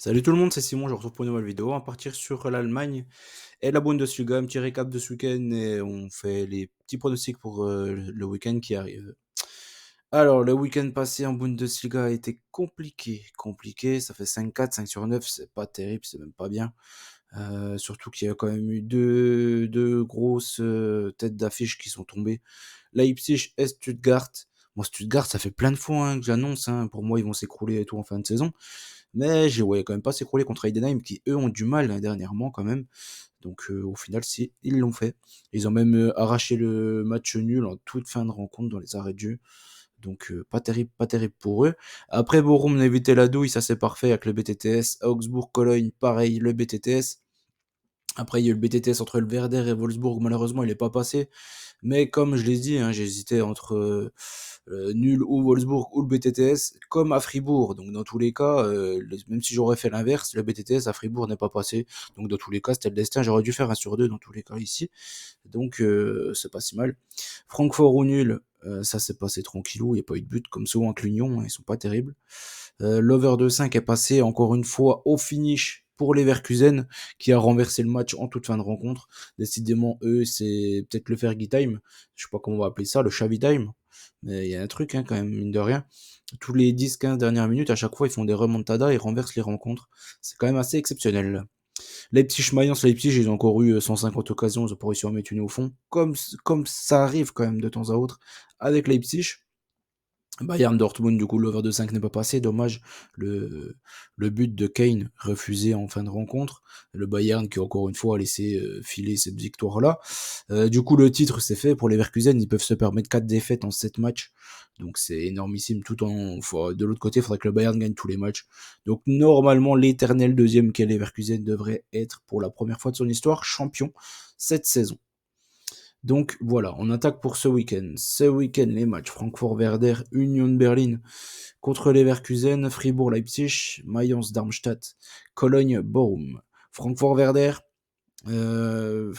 Salut tout le monde, c'est Simon, je vous retrouve pour une nouvelle vidéo. On va partir sur l'Allemagne et la Bundesliga, un petit récap de ce week-end et on fait les petits pronostics pour le week-end qui arrive. Alors, le week-end passé en Bundesliga a été compliqué. Ça fait 5-4, 5 sur 9, c'est pas terrible, c'est même pas bien. Surtout qu'il y a quand même eu deux grosses têtes d'affiche qui sont tombées. Leipzig et Stuttgart. Moi, Stuttgart, ça fait plein de fois que j'annonce. Pour moi, ils vont s'écrouler et tout en fin de saison. Mais je les voyais quand même pas s'écrouler contre Heidenheim, qui eux ont du mal dernièrement quand même. Donc au final, si, ils l'ont fait. Ils ont même arraché le match nul en toute fin de rencontre dans les arrêts de jeu. Donc pas terrible pour eux. Après Bochum on a évité la douille, ça c'est parfait avec le BTTS. Augsbourg, Cologne, pareil, le BTTS. Après il y a eu le BTTS entre le Werder et Wolfsburg, malheureusement il est pas passé. Mais comme je l'ai dit, j'hésitais entre nul ou Wolfsburg ou le BTTS, comme à Fribourg. Donc dans tous les cas, même si j'aurais fait l'inverse, le BTTS à Fribourg n'est pas passé. Donc dans tous les cas, c'était le destin. J'aurais dû faire un sur deux dans tous les cas ici. Donc c'est pas si mal. Francfort ou nul, ça s'est passé tranquillou. Il n'y a pas eu de but comme souvent avec l'Union. Ils sont pas terribles. L'over de 5 est passé encore une fois au finish pour les Leverkusen qui a renversé le match en toute fin de rencontre. Décidément, eux, c'est peut-être le Fergie Time. Je sais pas comment on va appeler ça, le Xavi Time. Mais il y a un truc quand même, mine de rien. Tous les 10-15 dernières minutes, à chaque fois, ils font des remontadas et renversent les rencontres. C'est quand même assez exceptionnel. Leipzig, Mayence, Leipzig, ils ont encore eu 150 occasions, ils ont pas réussi à en mettre une au fond. Comme ça arrive quand même de temps à autre avec Leipzig. Bayern Dortmund, du coup, l'over de 5 n'est pas passé. Dommage, le, le but de Kane refusé en fin de rencontre. Le Bayern qui, encore une fois, a laissé filer cette victoire-là. Du coup, le titre, c'est fait. Pour les Leverkusen, ils peuvent se permettre 4 défaites en 7 matchs. Donc, c'est énormissime. De l'autre côté, il faudrait que le Bayern gagne tous les matchs. Donc, normalement, l'éternel deuxième qu'est les Leverkusen devrait être, pour la première fois de son histoire, champion cette saison. Donc voilà, on attaque pour ce week-end. Ce week-end, les matchs Francfort-Werder, Union Berlin contre Leverkusen, Fribourg-Leipzig, Mayence-Darmstadt, Cologne-Bochum. Francfort-Werder, euh,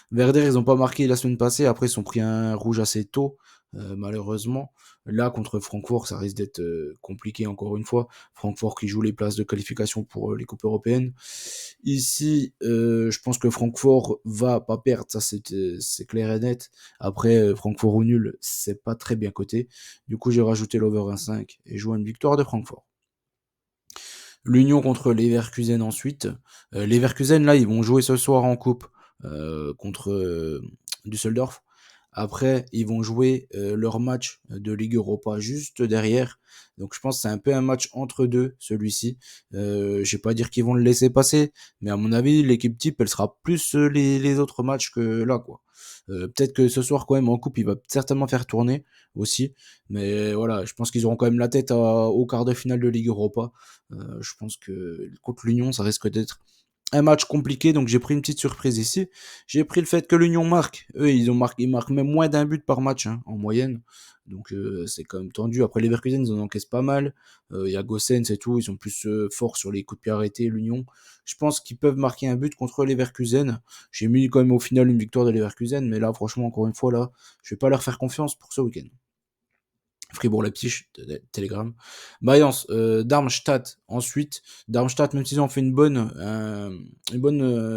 Werder, ils ont pas marqué la semaine passée. Après, ils ont pris un rouge assez tôt, malheureusement. Là, contre Francfort, ça risque d'être compliqué encore une fois. Francfort qui joue les places de qualification pour les coupes européennes. Ici, je pense que Francfort va pas perdre, ça c'est clair et net. Après, Francfort au nul, c'est pas très bien coté. Du coup, j'ai rajouté l'over 1,5 et joué une victoire de Francfort. L'Union contre Leverkusen ensuite. Leverkusen, là, ils vont jouer ce soir en coupe contre Düsseldorf. Après, ils vont jouer leur match de Ligue Europa juste derrière. Donc je pense que c'est un peu un match entre deux, celui-ci. Je vais pas dire qu'ils vont le laisser passer, mais à mon avis, l'équipe type, elle sera plus les autres matchs que là, quoi. Peut-être que ce soir, quand même, en coupe, il va certainement faire tourner aussi. Mais voilà, je pense qu'ils auront quand même la tête au quart de finale de Ligue Europa. Je pense que contre l'Union, ça risque d'être un match compliqué, donc j'ai pris une petite surprise ici. J'ai pris le fait que l'Union marque. Eux, ils marquent même moins d'un but par match en moyenne. Donc c'est quand même tendu. Après les Leverkusen, ils en encaissent pas mal. Il y a Gossens et tout, ils sont plus forts sur les coups de pied arrêtés. L'Union, je pense qu'ils peuvent marquer un but contre les Leverkusen. J'ai mis quand même au final une victoire de Leverkusen, mais là, franchement, encore une fois, là, je vais pas leur faire confiance pour ce week-end. Fribourg-Leipzig, Telegram. Mayence, Darmstadt, ensuite. Darmstadt, même s'ils ont fait une bonne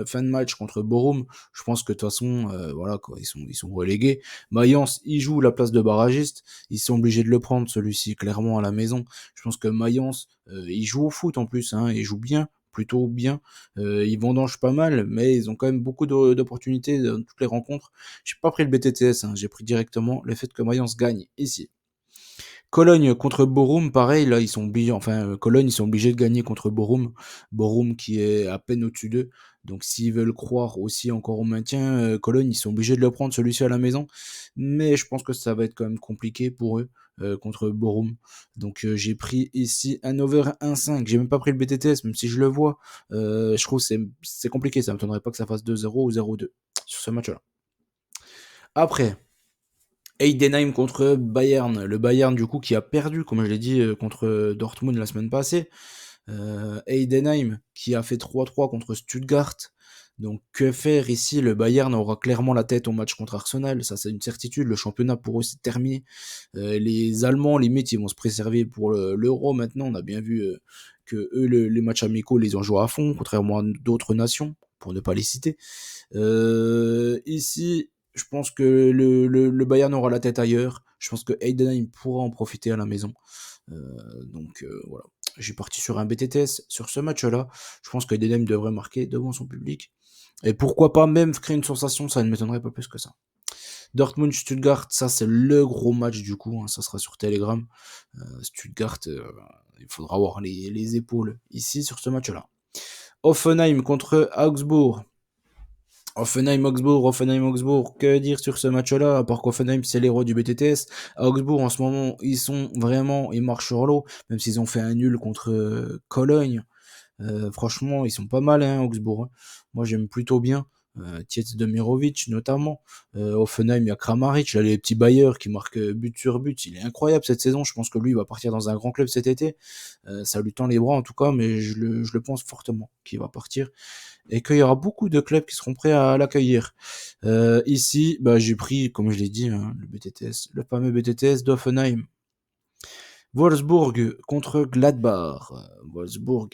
fin de match contre Bochum, je pense que de toute façon, voilà, quoi, ils sont relégués. Mayence, ils jouent la place de barragiste. Ils sont obligés de le prendre, celui-ci, clairement, à la maison. Je pense que Mayence, ils jouent au foot en plus, ils jouent bien, plutôt bien. Ils vendangent pas mal, mais ils ont quand même beaucoup d'opportunités dans toutes les rencontres. J'ai pas pris le BTTS, j'ai pris directement le fait que Mayence gagne ici. Cologne contre Bochum, pareil, là, ils sont obligés, enfin, Cologne, ils sont obligés de gagner contre Bochum. Bochum qui est à peine au-dessus d'eux. Donc, s'ils veulent croire aussi encore au maintien, Cologne, ils sont obligés de le prendre, celui-ci à la maison. Mais je pense que ça va être quand même compliqué pour eux, contre Bochum. Donc, j'ai pris ici un over 1,5. J'ai même pas pris le BTTS, même si je le vois. Je trouve que c'est compliqué. Ça me m'étonnerait pas que ça fasse 2-0 ou 0-2 sur ce match-là. Après, Heidenheim contre Bayern. Le Bayern, du coup, qui a perdu, comme je l'ai dit, contre Dortmund la semaine passée. Heidenheim, qui a fait 3-3 contre Stuttgart. Donc, que faire ici? Le Bayern aura clairement la tête au match contre Arsenal. Ça, c'est une certitude. Le championnat, pour eux, c'est terminé. Les Allemands, limite, ils vont se préserver pour l'Euro maintenant. On a bien vu que eux, les matchs amicaux, les ont joués à fond, contrairement à d'autres nations, pour ne pas les citer. Ici, je pense que le Bayern aura la tête ailleurs. Je pense que Heidenheim pourra en profiter à la maison. Voilà. J'ai parti sur un BTTS sur ce match-là. Je pense que Heidenheim devrait marquer devant son public. Et pourquoi pas même créer une sensation, ça ne m'étonnerait pas plus que ça. Dortmund-Stuttgart, ça c'est le gros match du coup, hein, ça sera sur Telegram. Stuttgart, il faudra avoir les épaules ici sur ce match-là. Hoffenheim contre Augsbourg. Hoffenheim-Augsbourg, que dire sur ce match-là, à part qu'Hoffenheim c'est les rois du BTTS. À Augsbourg en ce moment, ils marchent sur l'eau, même s'ils ont fait un nul contre Cologne. Franchement, ils sont pas mal, hein, Augsbourg. Hein. Moi, j'aime plutôt bien. Tietz Demirovic, notamment. Offenheim, il y a Kramaric, là, les petits bailleurs qui marquent but sur but. Il est incroyable cette saison. Je pense que lui, il va partir dans un grand club cet été. Ça lui tend les bras, en tout cas, mais je le pense fortement qu'il va partir. Et qu'il y aura beaucoup de clubs qui seront prêts à l'accueillir. Ici, bah, j'ai pris, comme je l'ai dit, hein, le fameux BTTS d'Offenheim. Wolfsburg contre Gladbach. Wolfsburg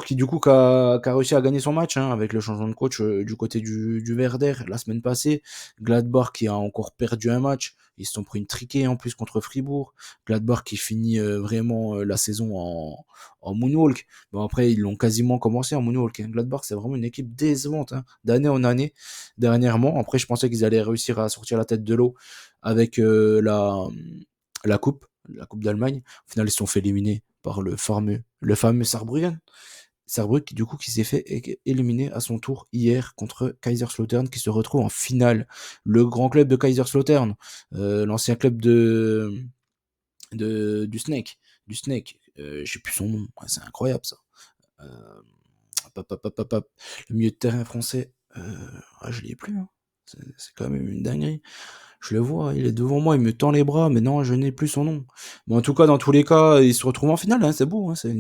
qui du coup qui a réussi à gagner son match hein, avec le changement de coach du côté du Werder la semaine passée. Gladbach qui a encore perdu un match. Ils se sont pris une triquée en plus contre Fribourg. Gladbach qui finit vraiment la saison en moonwalk. Bon après ils l'ont quasiment commencé en moonwalk. Hein. Gladbach c'est vraiment une équipe décevante hein, d'année en année. Dernièrement, après je pensais qu'ils allaient réussir à sortir la tête de l'eau avec la coupe d'Allemagne. Au final, ils se sont fait éliminer par le fameux Saarbrücken. Saarbrücken qui du coup qui s'est fait éliminer à son tour hier contre Kaiserslautern qui se retrouve en finale. Le grand club de Kaiserslautern, l'ancien club du Snake, je sais plus son nom, ouais, c'est incroyable ça. Euh, le milieu de terrain français, je l'ai plus. Hein. C'est quand même une dinguerie. Je le vois, il est devant moi, il me tend les bras, mais non, je n'ai plus son nom. Mais en tout cas, dans tous les cas, il se retrouve en finale, hein, c'est beau, hein, c'est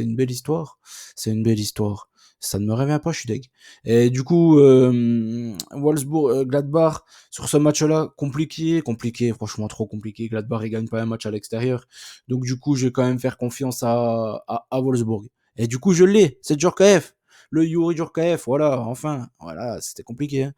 une belle histoire. C'est une belle histoire. Ça ne me revient pas, je suis deg. Et du coup, Wolfsburg, Gladbach, sur ce match-là, compliqué, franchement trop compliqué. Gladbach, il gagne pas un match à l'extérieur. Donc du coup, je vais quand même faire confiance à Wolfsburg. Et du coup, je l'ai, c'est Djorkaeff. Le Yuri Djorkaeff, voilà, enfin, voilà, c'était compliqué. Hein.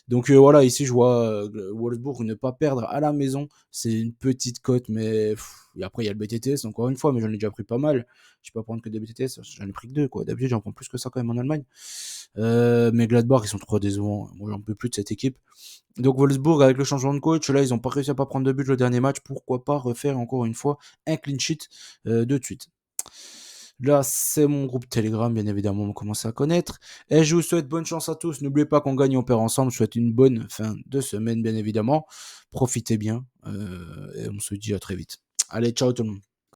Donc voilà, ici je vois Wolfsburg ne pas perdre à la maison. C'est une petite cote, mais et après il y a le BTTS encore une fois, mais j'en ai déjà pris pas mal. Je peux pas prendre que des BTTS, j'en ai pris que deux quoi. D'habitude j'en prends plus que ça quand même en Allemagne. Mais Gladbach ils sont trop décevants. Moi j'en peux plus de cette équipe. Donc Wolfsburg avec le changement de coach, là ils ont pas réussi à pas prendre de but le dernier match. Pourquoi pas refaire encore une fois un clean sheet de suite. Là, c'est mon groupe Telegram, bien évidemment, vous commencez à connaître. Et je vous souhaite bonne chance à tous. N'oubliez pas qu'on gagne, on perd ensemble. Je vous souhaite une bonne fin de semaine, bien évidemment. Profitez bien. Et on se dit à très vite. Allez, ciao tout le monde.